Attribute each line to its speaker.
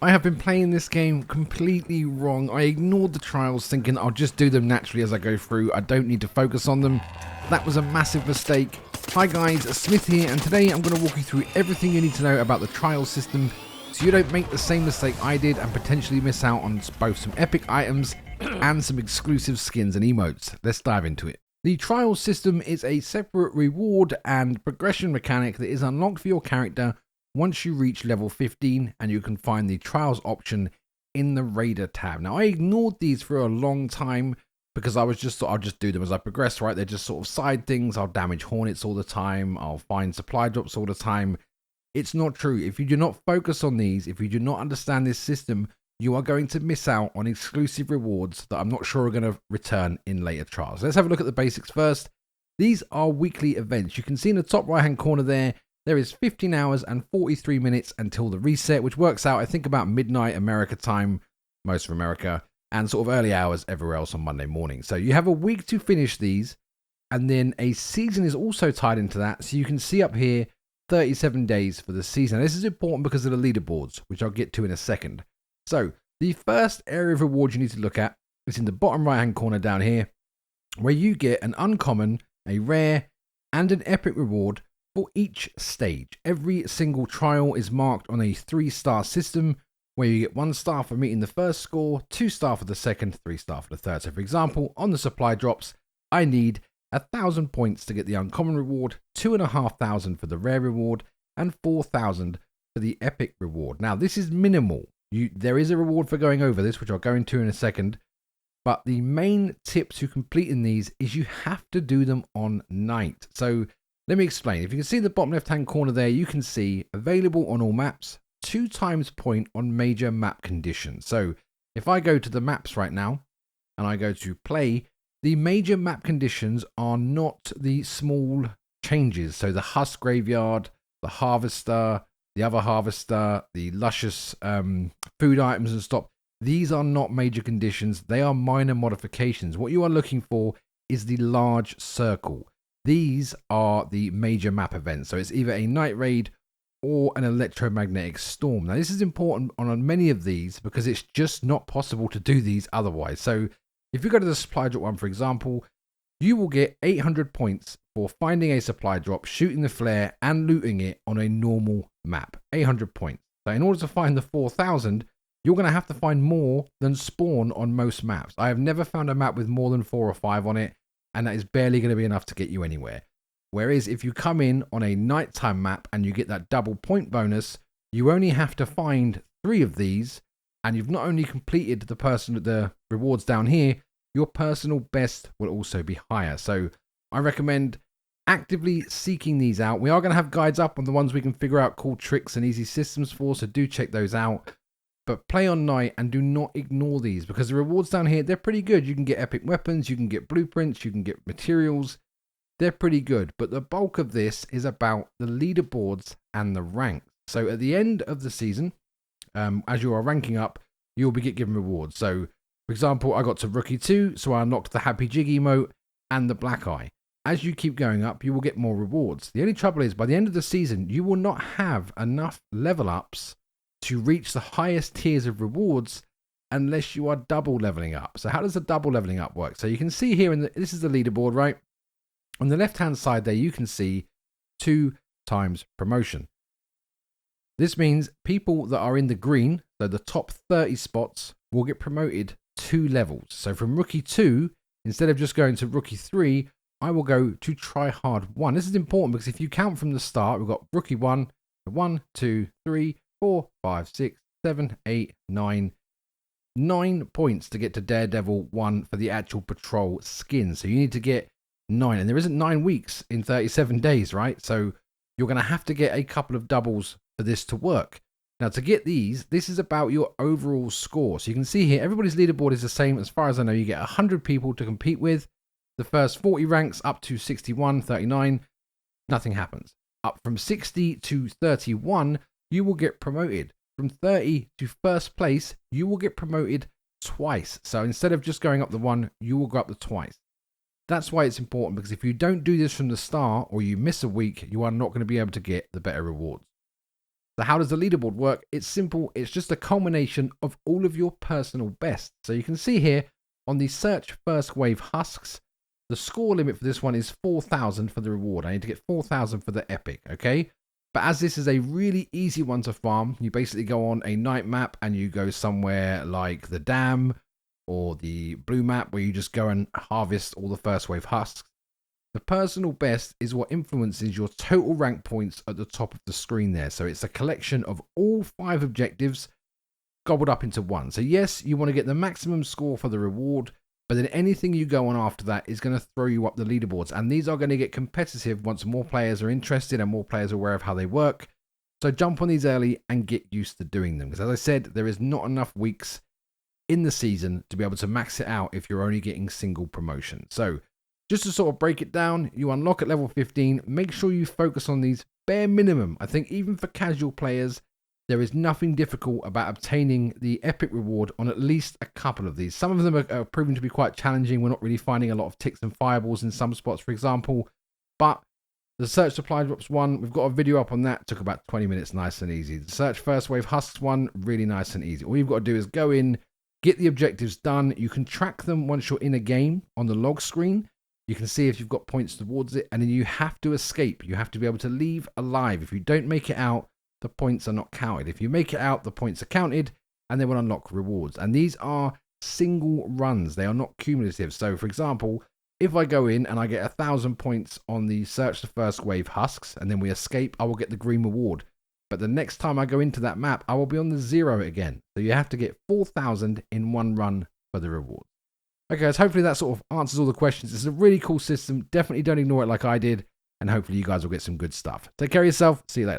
Speaker 1: I have been playing this game completely wrong. I ignored the trials thinking I'll just do them naturally as I go through. I don't need to focus on them. That was a massive mistake. Hi guys, Smith here, and today I'm going to walk you through everything you need to know about the trial system so you don't make the same mistake I did and potentially miss out on both some epic items and some exclusive skins and emotes. Let's dive into it. The trial system is a separate reward and progression mechanic that is unlocked for your character once you reach level 15, and you can find the trials option in the Raider tab. Now, I ignored these for a long time because I was just thought I'll just do them as I progress, right? They're just sort of side things. I'll damage hornets all the time. I'll find supply drops all the time. It's not true. If you do not focus on these, if you do not understand this system, you are going to miss out on exclusive rewards that I'm not sure are going to return in later trials. Let's have a look at the basics first. These are weekly events. You can see in the top right hand corner there is 15 hours and 43 minutes until the reset, which works out, I think, about midnight America time, most of America, and sort of early hours everywhere else on Monday morning. So you have a week to finish these, and then a season is also tied into that. So you can see up here 37 days for the season. Now, this is important because of the leaderboards, which I'll get to in a second. So the first area of reward you need to look at is in the bottom right hand corner down here, where you get an uncommon, a rare, and an epic reward for each stage. Every single trial is marked on a 3-star system where you get 1 star for meeting the first score, 2 star for the second, 3 star for the third. So for example, on the supply drops, I need 1,000 points to get the uncommon reward, 2,500 for the rare reward, and 4,000 for the epic reward. Now this is minimal. There is a reward for going over this, which I'll go into in a second. But the main tip to completing these is you have to do them on night. So let me explain. If you can see the bottom left-hand corner there, you can see available on all maps, 2 times point on major map conditions. So if I go to the maps right now and I go to play, the major map conditions are not the small changes. So the husk graveyard, the harvester, the other harvester, the luscious food items and stuff. These are not major conditions. They are minor modifications. What you are looking for is the large circle. These are the major map events. So it's either a night raid or an electromagnetic storm. Now, this is important on many of these because it's just not possible to do these otherwise. So if you go to the supply drop one, for example, you will get 800 points for finding a supply drop, shooting the flare, and looting it on a normal map. 800 points. So in order to find the 4,000, you're going to have to find more than spawn on most maps. I have never found a map with more than 4 or 5 on it, and that is barely going to be enough to get you anywhere. Whereas if you come in on a nighttime map and you get that double point bonus, you only have to find 3 of these, and you've not only completed the rewards down here, your personal best will also be higher. So I recommend actively seeking these out. We are going to have guides up on the ones we can figure out cool tricks and easy systems for, so do check those out. But play on night and do not ignore these because the rewards down here, they're pretty good. You can get epic weapons, you can get blueprints, you can get materials. They're pretty good. But the bulk of this is about the leaderboards and the ranks. So at the end of the season, as you are ranking up, you'll be given rewards. So for example, I got to Rookie 2, so I unlocked the Happy Jig emote and the Black Eye. As you keep going up, you will get more rewards. The only trouble is by the end of the season, you will not have enough level ups to reach the highest tiers of rewards unless you are double leveling up. So how does the double leveling up work? So you can see here, this is the leaderboard, right? On the left-hand side there, you can see 2 times promotion. This means people that are in the green, so the top 30 spots, will get promoted 2 levels. So from Rookie 2, instead of just going to Rookie 3, I will go to Try Hard 1. This is important because if you count from the start, we've got Rookie 1, 1, 2, 3, 4, 5, 6, 7, 8, 9. 9 points to get to Daredevil 1 for the actual patrol skin. So you need to get 9. And there isn't 9 weeks in 37 days, right? So you're going to have to get a couple of doubles for this to work. Now, to get these, this is about your overall score. So you can see here, everybody's leaderboard is the same. As far as I know, you get 100 people to compete with. The first 40 ranks up to 61, 39, nothing happens. Up from 60 to 31, you will get promoted. From 30 to first place, you will get promoted twice. So instead of just going up the 1, you will go up the twice. That's why it's important, because if you don't do this from the start or you miss a week, you are not going to be able to get the better rewards. So how does the leaderboard work? It's simple. It's just a culmination of all of your personal bests. So you can see here on the search first wave husks, the score limit for this one is 4,000 for the reward. I need to get 4,000 for the epic, okay? But as this is a really easy one to farm, you basically go on a night map and you go somewhere like the dam or the blue map where you just go and harvest all the first wave husks. The personal best is what influences your total rank points at the top of the screen there. So it's a collection of all 5 objectives gobbled up into one. So yes, you want to get the maximum score for the reward, but then anything you go on after that is going to throw you up the leaderboards. And these are going to get competitive once more players are interested and more players are aware of how they work. So jump on these early and get used to doing them. Because as I said, there is not enough weeks in the season to be able to max it out if you're only getting single promotion. So just to sort of break it down, you unlock at level 15. Make sure you focus on these bare minimum. I think even for casual players, there is nothing difficult about obtaining the epic reward on at least a couple of these. Some of them are proving to be quite challenging. We're not really finding a lot of ticks and fireballs in some spots, for example. But the search supply drops one, we've got a video up on that. Took about 20 minutes, nice and easy. The search first wave husks one, really nice and easy. All you've got to do is go in, get the objectives done. You can track them once you're in a game on the log screen. You can see if you've got points towards it, and then you have to escape. You have to be able to leave alive. If you don't make it out, the points are not counted. If you make it out, the points are counted, and they will unlock rewards. And these are single runs. They are not cumulative. So, for example, if I go in and I get 1,000 points on the search the first wave husks, and then we escape, I will get the green reward. But the next time I go into that map, I will be on the 0 again. So you have to get 4,000 in one run for the reward. Okay, guys, hopefully that sort of answers all the questions. It's a really cool system. Definitely don't ignore it like I did. And hopefully you guys will get some good stuff. Take care of yourself. See you later.